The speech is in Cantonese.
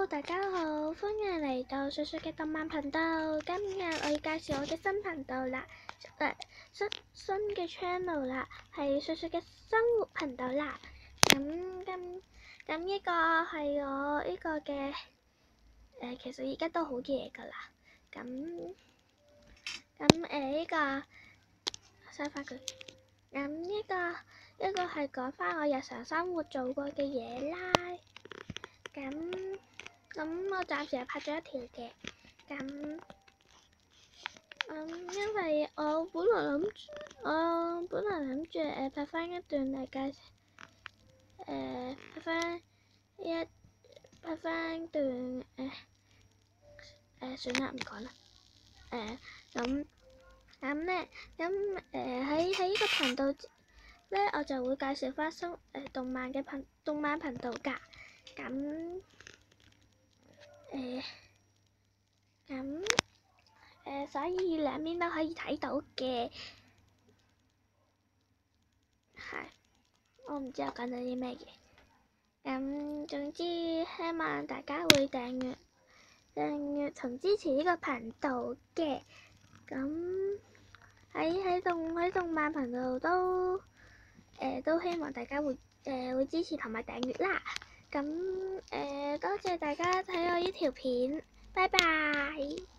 Hello，大家好，歡迎嚟到雪雪嘅動漫頻道。今日我要介紹我嘅新頻道啦，新嘅 channel 啦，係雪雪嘅生活頻道啦。咁呢個係我呢個嘅其實而家都好夜噶啦。呢個收翻佢。呢個係講翻我日常生活做過嘅嘢啦。咁我暫時係拍咗一條嘅，因為我本來諗住拍翻一段嚟介紹，拍翻段算啦，唔講啦。喺呢個頻道咧，我就會介紹翻動漫頻道㗎。所以兩邊都可以睇到嘅。係，我唔知我講咗啲咩嘢。總之希望大家會訂閱同支持呢個頻道嘅。喺動漫頻道都希望大家會支持同埋訂閱啦。多謝大家睇我呢條片，拜拜。